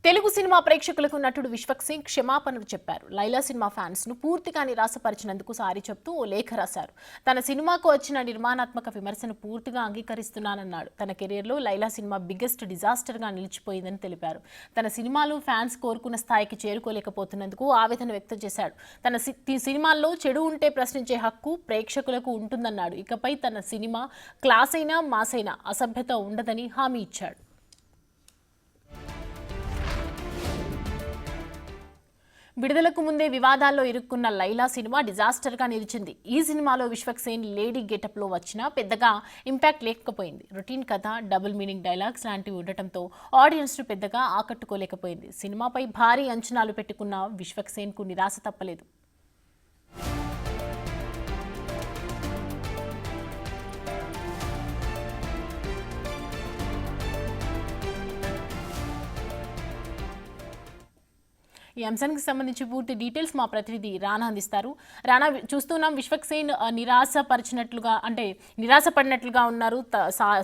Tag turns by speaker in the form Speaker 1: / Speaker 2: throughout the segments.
Speaker 1: Telugu cinema ప్రేక్షకులకు నటుడు విశ్వక్ సింగ్ క్షమాపణలు చెప్పారు. లైలా సినిమా ఫ్యాన్స్ ను పూర్తిగా నిరాశపరిచినందుకు సారీ చెప్తూ ఓ లేఖ రాశారు. తన సినిమాకు వచ్చిన నిర్మాణాత్మక విమర్శను పూర్తిగా అంగీకరిస్తున్నానన్నాడు. తన కెరీర్లో లైలా సినిమా బిగ్గెస్ట్ డిజాస్టర్ గా నిలిచిపోయిందని తెలిపారు. తన సినిమాలు ఫ్యాన్స్ కోరుకున్న స్థాయికి చేరుకోలేకపోతున్నందుకు ఆవేదన వ్యక్తం చేశాడు. తన సినిమాల్లో చెడు ఉంటే ప్రశ్నించే హక్కు ప్రేక్షకులకు ఉంటుందన్నాడు. ఇకపై తన సినిమా క్లాస్ అయినా మాస్ అయినా అసభ్యత ఉండదని హామీ ఇచ్చాడు. విడుదలకు ముందే వివాదాల్లో ఇరుక్కున్న లైలా సినిమా డిజాస్టర్గా నిలిచింది. ఈ సినిమాలో విశ్వక్ సేన్ లేడీ గెటప్లో వచ్చినా పెద్దగా ఇంపాక్ట్ లేకపోయింది. రొటీన్ కథ, డబుల్ మీనింగ్ డైలాగ్స్ లాంటివి ఉండటంతో ఆడియన్స్ను పెద్దగా ఆకట్టుకోలేకపోయింది. సినిమాపై భారీ అంచనాలు పెట్టుకున్న విశ్వక్ సేన్కు నిరాశ తప్పలేదు. ఈ అంశానికి సంబంధించి పూర్తి డీటెయిల్స్ మా ప్రతినిధి రానా అందిస్తారు. రానా, చూస్తున్నాం విశ్వక్ సేన్ నిరాశపడినట్లుగా ఉన్నారు.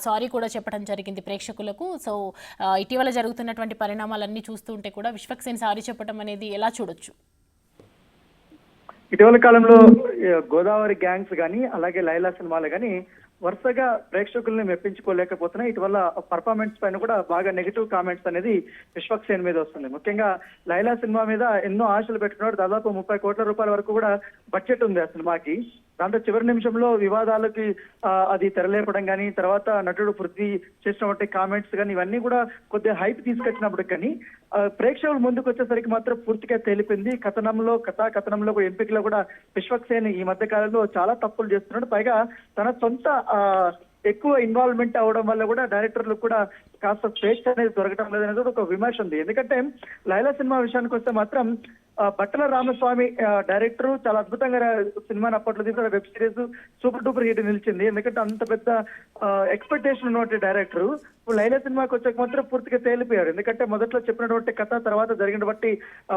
Speaker 1: సారీ కూడా చెప్పడం జరిగింది ప్రేక్షకులకు. సో ఇటీవల జరుగుతున్నటువంటి పరిణామాలన్నీ చూస్తుంటే కూడా విశ్వక్ సేన్ సారీ చెప్పడం అనేది ఎలా చూడొచ్చు?
Speaker 2: ఇటీవల కాలంలో గోదావరి గ్యాంగ్స్ కానీ అలాగే లైలా సినిమాలు కానీ వరుసగా ప్రేక్షకుల్ని మెప్పించుకోలేకపోతున్నాయి. ఇటీవల పర్ఫార్మెన్స్ పైన కూడా బాగా నెగిటివ్ కామెంట్స్ అనేది విశ్వక్ సేన్ మీద వస్తుంది. ముఖ్యంగా లైలా సినిమా మీద ఎన్నో ఆశలు పెట్టుకున్నాడు. దాదాపు 30 కోట్ల రూపాయల వరకు కూడా బడ్జెట్ ఉంది ఆ సినిమాకి. దాంతో చివరి నిమిషంలో వివాదాలకి అది తెరలేపడం కానీ, తర్వాత నటుడు పృథ్వీ చేసినటువంటి కామెంట్స్ కానీ, ఇవన్నీ కూడా కొద్దిగా హైప్ తీసుకొచ్చినప్పుడు కానీ ప్రేక్షకులు ముందుకు వచ్చేసరికి మాత్రం పూర్తిగా తేలిపోయింది. కథనంలో ఎంపికలో కూడా విశ్వక్ సేన్ ఈ మధ్య కాలంలో చాలా తప్పులు చేస్తున్నాడు. పైగా తన సొంత ఎక్కువ ఇన్వాల్వ్మెంట్ అవడం వల్ల కూడా డైరెక్టర్లకు కూడా కాస్త స్వేచ్ఛ అనేది దొరకడం లేదనేది కూడా ఒక విమర్శ ఉంది. ఎందుకంటే లైలా సినిమా విషయానికి వస్తే మాత్రం బట్టల రామస్వామి డైరెక్టర్ చాలా అద్భుతంగా సినిమాని అప్పట్లో తీసిన web series super duper hit నిలిచింది. ఎందుకంటే అంత పెద్ద ఎక్స్పెక్టేషన్ ఉన్నటువంటి డైరెక్టర్ ఇప్పుడు లైలా సినిమాకి వచ్చాక మాత్రం పూర్తిగా తేలిపోయారు. ఎందుకంటే మొదట్లో చెప్పినటువంటి కథ, తర్వాత జరిగినటువంటి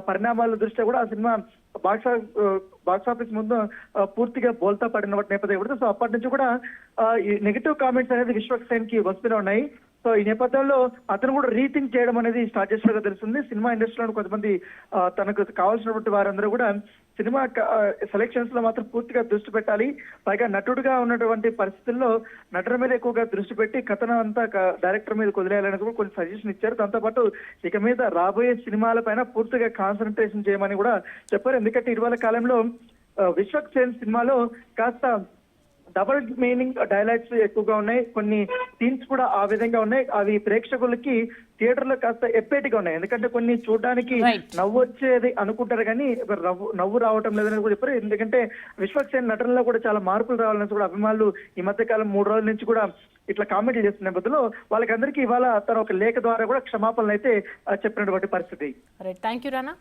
Speaker 2: పరిణామాల దృష్ట్యా కూడా ఆ సినిమా బాక్సాఫీస్ ముందు పూర్తిగా బోల్తా పడిన నేపథ్యం కూడా. సో అప్పటి నుంచి కూడా ఈ నెగిటివ్ కామెంట్స్ అనేది విశ్వక్ సేన్ కి వస్తూనే ఉన్నాయి. సో ఈ నేపథ్యంలో అతను కూడా రీథింక్ చేయడం అనేది స్టార్ట్ చేసినట్టుగా తెలుస్తుంది. సినిమా ఇండస్ట్రీలో కొంతమంది తనకు కావాల్సినటువంటి వారందరూ కూడా సినిమా సెలెక్షన్స్ లో మాత్రం పూర్తిగా దృష్టి పెట్టాలి. పైగా నటుడుగా ఉన్నటువంటి పరిస్థితుల్లో నటుల మీద ఎక్కువగా దృష్టి పెట్టి కథనం అంతా డైరెక్టర్ మీద వదిలేయాలని కూడా కొన్ని సజెషన్ ఇచ్చారు. దాంతోపాటు ఇక మీద రాబోయే సినిమాల పైన పూర్తిగా కాన్సన్ట్రేషన్ చేయమని కూడా చెప్పారు. ఎందుకంటే ఇటీవల కాలంలో విశ్వక్ సేన్ సినిమాలో కాస్త డబుల్ మీనింగ్ డైలాగ్స్ ఎక్కువగా ఉన్నాయి. కొన్ని సీన్స్ కూడా ఆ విధంగా ఉన్నాయి. అవి ప్రేక్షకులకి థియేటర్ లో కాస్త ఎప్పేటిగా ఉన్నాయి. ఎందుకంటే కొన్ని చూడడానికి నవ్వు వచ్చేది అనుకుంటారు కానీ నవ్వు రావటం లేదని కూడా చెప్పారు. ఎందుకంటే విశ్వక్ సేన్ నటనలో కూడా చాలా మార్పులు రావాలని కూడా అభిమానులు ఈ మధ్య కాలం 3 రోజుల నుంచి కూడా ఇట్లా కామెంట్లు చేస్తున్న నేపథ్యంలో వాళ్ళకందరికీ ఇవాళ తన ఒక లేఖ ద్వారా కూడా క్షమాపణలు అయితే చెప్పినటువంటి పరిస్థితి.
Speaker 1: Thank you Rana.